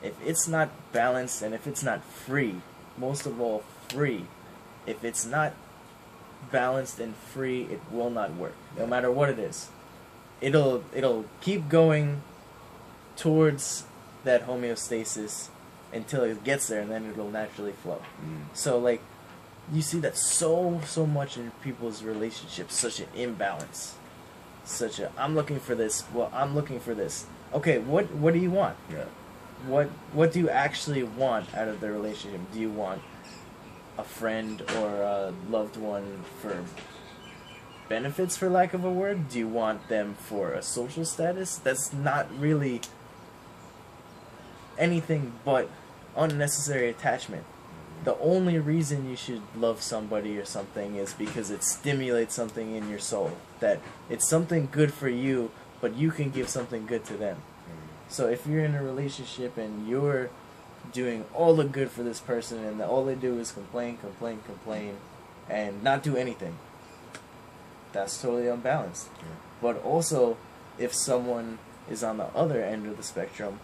if it's not balanced and if it's not free, most of all free, if it's not balanced and free, it will not work. No matter what it is, it'll keep going towards that homeostasis until it gets there, and then it'll naturally flow. So like, you see that so much in people's relationships, such an imbalance, such a I'm looking for this, well I'm looking for this. Okay, what do you want? Yeah. What do you actually want out of the relationship? Do you want a friend or a loved one for benefits, for lack of a word? Do you want them for a social status? That's not really anything but unnecessary attachment. The only reason you should love somebody or something is because it stimulates something in your soul. That it's something good for you, but you can give something good to them. So if you're in a relationship and you're doing all the good for this person and all they do is complain, and not do anything, that's totally unbalanced. Yeah. But also, if someone is on the other end of the spectrum,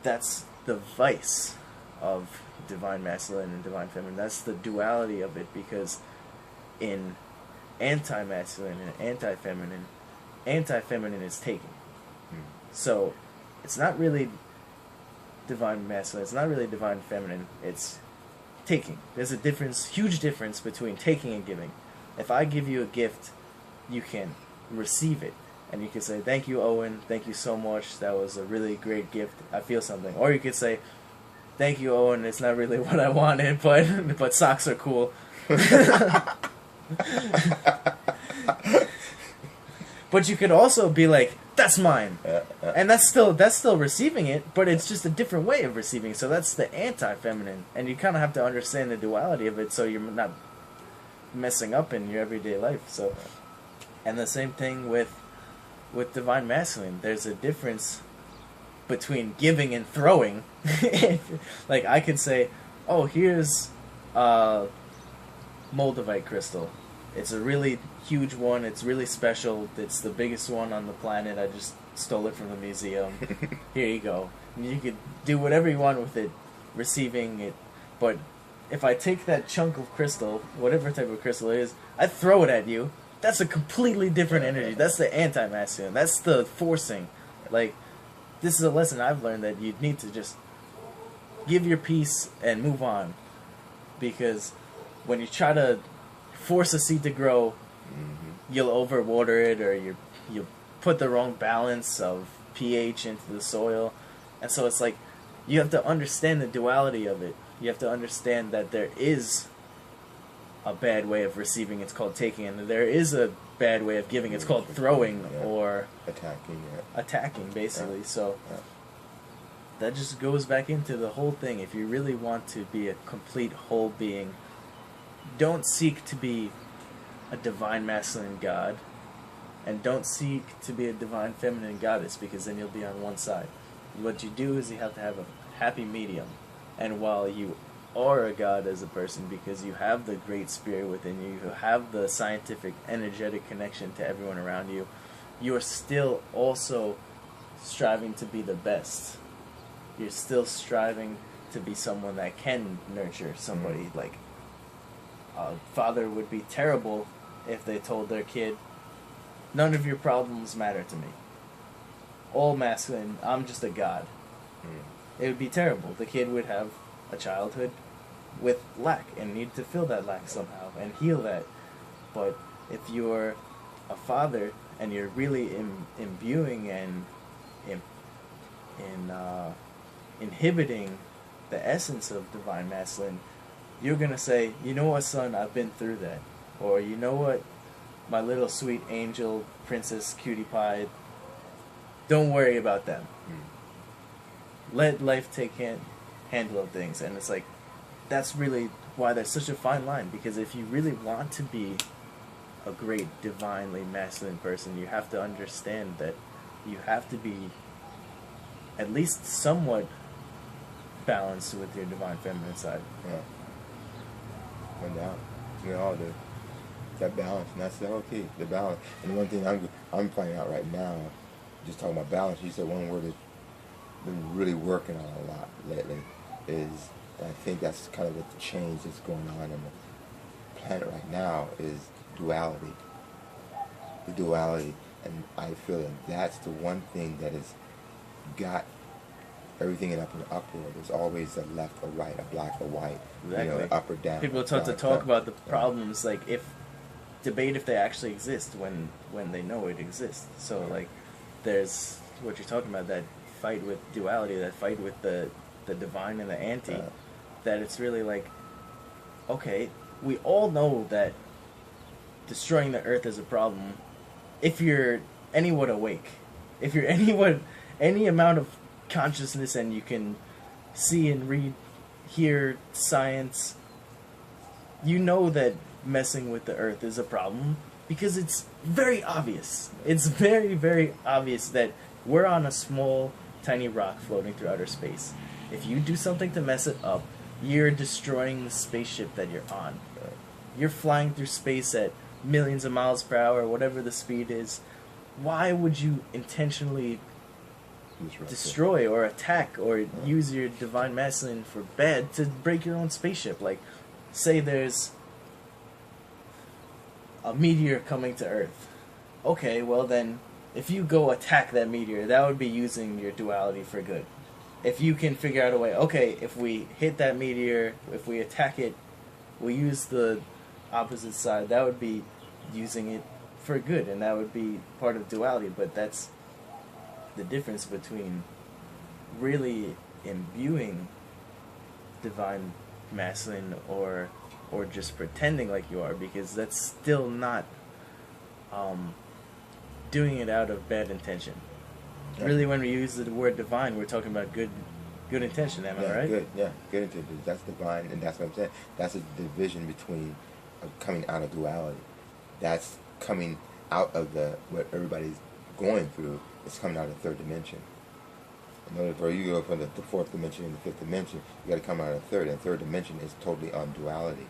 that's the vice of divine masculine and divine feminine. That's the duality of it, because in anti-masculine and anti-feminine is taking. So it's not really divine masculine, it's not really divine feminine, it's taking. There's a difference, huge difference between taking and giving. If I give you a gift, you can receive it. And you can say, thank you, Owen, thank you so much, that was a really great gift, I feel something. Or you could say, thank you, Owen, it's not really what I wanted, but socks are cool. But you could also be like, that's mine. And that's still receiving it, but it's just a different way of receiving. So that's the anti-feminine. And you kind of have to understand the duality of it so you're not messing up in your everyday life. So, and the same thing with divine masculine. There's a difference between giving and throwing. Like, I could say, oh, here's Moldavite crystal. It's a really huge one. It's really special. It's the biggest one on the planet. I just stole it from the museum. Here you go. And you could do whatever you want with it, receiving it. But if I take that chunk of crystal, whatever type of crystal it is, I throw it at you, that's a completely different energy. That's the anti-masculine. That's the forcing. Like, this is a lesson I've learned, that you need to just give your piece and move on. Because when you try to force a seed to grow, you'll overwater it, or you put the wrong balance of pH into the soil. And so it's like, you have to understand the duality of it. You have to understand that there is a bad way of receiving, it's called taking, and there is a bad way of giving, it's called throwing, or attacking basically. So that just goes back into the whole thing. If you really want to be a complete whole being, don't seek to be a divine masculine god, and don't seek to be a divine feminine goddess, because then you'll be on one side. What you do is you have to have a happy medium. And while you are a god as a person, because you have the great spirit within you, you have the scientific, energetic connection to everyone around you, you are still also striving to be the best. You're still striving to be someone that can nurture somebody. Like, a father would be terrible if they told their kid, none of your problems matter to me. All masculine, I'm just a god. It would be terrible. The kid would have a childhood with lack and need to fill that lack somehow and heal that. But if you're a father and you're really imbuing and inhibiting the essence of divine masculine, you're going to say, you know what, son, I've been through that. Or, you know what, my little sweet angel, princess, cutie pie, don't worry about them. Let life take handle of things. And it's like, that's really why there's such a fine line. Because if you really want to be a great divinely masculine person, you have to understand that you have to be at least somewhat balanced with your divine feminine side. No doubt. We all do. That balance, and that's the whole key, the balance. And one thing I'm finding out right now, just talking about balance, you said one word is been really working on a lot lately is, I think that's kind of the change that's going on in the planet right now, is duality. The duality, and I feel that that's the one thing that has got everything in up and upward. There's always a left or right, a black or white, Exactly. Up or down. People tend to talk about the problems, like debate if they actually exist when they know it exists. So like, there's what you're talking about, that fight with duality, that fight with the divine and the anti. That it's really like, okay, we all know that destroying the earth is a problem. If you're anyone awake, if you're any amount of consciousness, and you can see and read, hear science, you know that messing with the earth is a problem, because it's very obvious. It's very, very obvious that we're on a small, tiny rock floating through outer space. If you do something to mess it up, you're destroying the spaceship that you're on. You're flying through space at millions of miles per hour, whatever the speed is. Why would you intentionally destroy or attack or use your divine masculine for bad to break your own spaceship? Like, say there's a meteor coming to Earth. Okay, well then, if you go attack that meteor, that would be using your duality for good. If you can figure out a way, okay, if we hit that meteor, if we attack it, we use the opposite side, that would be using it for good, and that would be part of duality. But that's the difference between really imbuing divine masculine or just pretending like you are, because that's still not doing it out of bad intention. Yeah. Really, when we use the word divine, we're talking about good intention. Am I right? Good intention. That's divine, and that's what I'm saying. That's a division between coming out of duality. That's coming out of what everybody's going through. It's coming out of the third dimension. In order for you to go from the fourth dimension and the fifth dimension, you got to come out of the third. And the third dimension is totally on duality.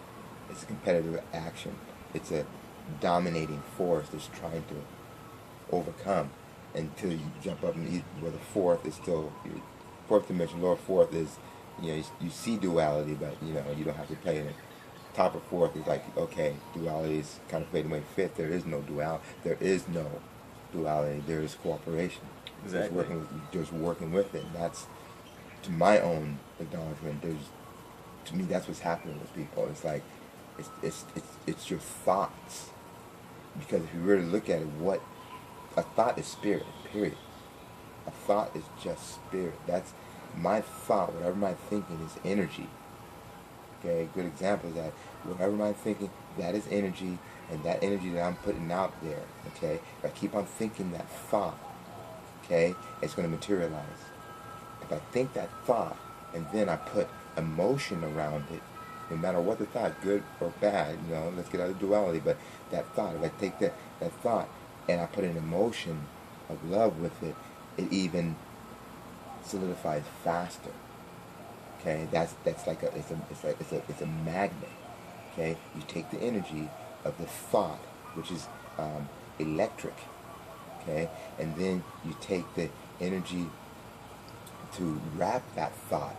It's a competitive action. It's a dominating force that's trying to overcome until you jump up and where the fourth is still, fourth dimension, lower fourth is, you see duality, but you don't have to play in it. Top of fourth is like, okay, duality is kind of fading away. Fifth, there is no duality. There is no duality. There is cooperation. Exactly. Just working with it. And that's, to my own acknowledgement, to me, that's what's happening with people. It's like, it's your thoughts. Because if you really look at it, what a thought is spirit, period. A thought is just spirit. That's my thought. Whatever my thinking is energy. Okay, a good example is that whatever I'm thinking, that is energy, and that energy that I'm putting out there, okay, if I keep on thinking that thought, okay, it's going to materialize. If I think that thought, and then I put emotion around it, no matter what the thought, good or bad, let's get out of duality, but that thought, if I take that thought, and I put an emotion of love with it, it even solidifies faster. Okay, that's like it's a magnet. Okay, you take the energy of the thought, which is electric. Okay, and then you take the energy to wrap that thought,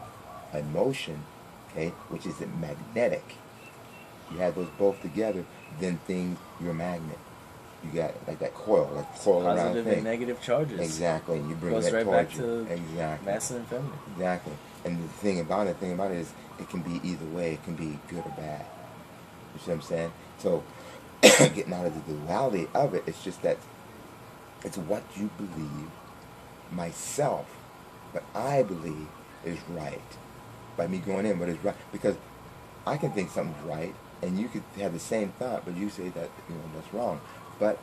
emotion. Okay, which is magnetic. You have those both together, then you're a magnet. You got like that coil around positive and negative charges. Exactly, you bring goes that right towards back you. to Exactly. masculine and feminine. Exactly. And the thing about it is, it can be either way. It can be good or bad. You see what I'm saying? So, getting out of the duality of it, it's just that it's what you believe, myself, what I believe is right. By me going in, what is right, because I can think something's right, and you could have the same thought, but you say that that's wrong. But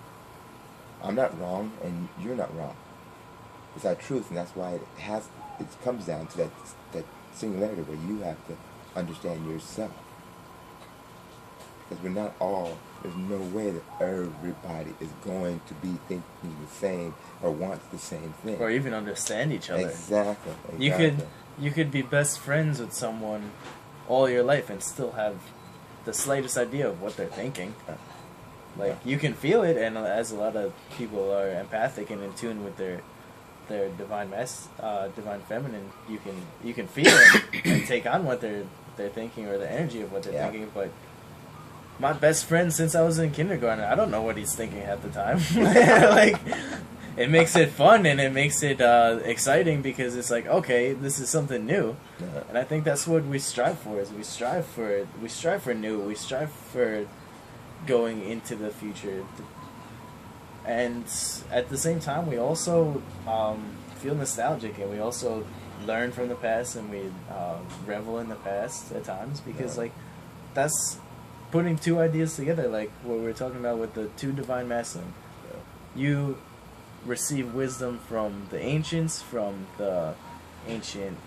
I'm not wrong, and you're not wrong. It's our truth, and that's why it comes down to that singularity where you have to understand yourself. Because we're not all, there's no way that everybody is going to be thinking the same or wants the same thing. Or even understand each other. Exactly. You could be best friends with someone all your life and still have the slightest idea of what they're thinking. Like, you can feel it, and as a lot of people are empathic and in tune with their their divine feminine, you can feel it and take on what they're thinking, or the energy of what they're thinking. But my best friend since I was in kindergarten, I don't know what he's thinking at the time. Like, it makes it fun and it makes it exciting, because it's like, okay, this is something new. Yeah. And I think that's what we strive for. Is we strive for new. We strive for going into the future. And at the same time, we also feel nostalgic, and we also learn from the past, and we revel in the past at times, because like, that's putting two ideas together, like what we were talking about with the two divine masculine. You receive wisdom from the ancients, from the ancient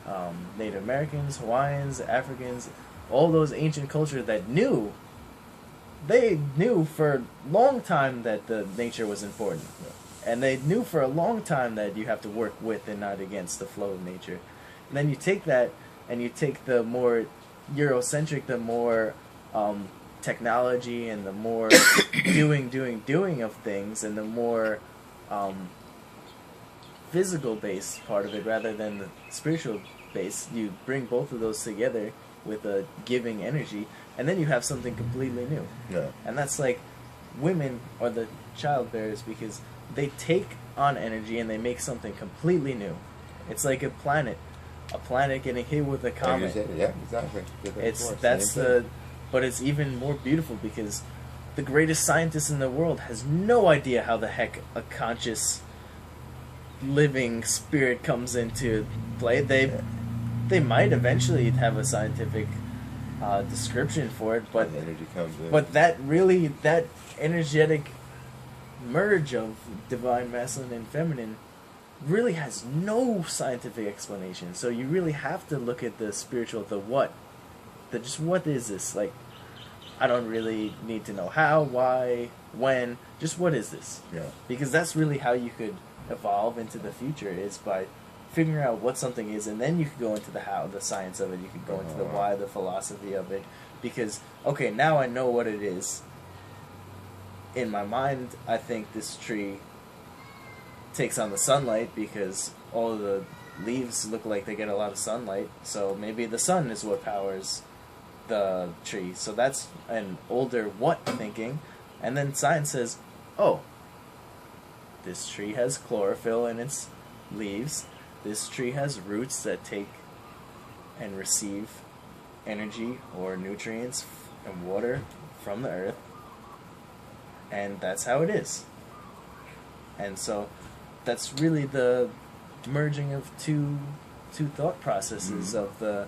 Native Americans, Hawaiians, Africans, all those ancient cultures that knew. They knew for a long time that the nature was important. And they knew for a long time that you have to work with and not against the flow of nature. And then you take that, and you take the more Eurocentric, the more technology, and the more doing of things, and the more physical-based part of it rather than the spiritual base. You bring both of those together with a giving energy, and then you have something completely new. Yeah. And that's like, women are the childbearers, because they take on energy and they make something completely new. It's like a planet getting hit with a comet. Yeah, exactly. But it's even more beautiful, because the greatest scientist in the world has no idea how the heck a conscious living spirit comes into play. They might eventually have a scientific description for it, but the energy comes in. But that energetic merge of divine masculine and feminine really has no scientific explanation. So you really have to look at the spiritual, what is this? Like, I don't really need to know how, why, when, just what is this? Yeah. Because that's really how you could evolve into the future, is by figuring out what something is, and then you could go into the how, the science of it. You could go into the why, the philosophy of it. Because, okay, now I know what it is. In my mind, I think this tree takes on the sunlight, because all of the leaves look like they get a lot of sunlight. So maybe the sun is what powers the tree. So that's an older what thinking. And then science says, oh, this tree has chlorophyll in its leaves. This tree has roots that take and receive energy or nutrients and water from the earth. And that's how it is. And so that's really the merging of two thought processes, of the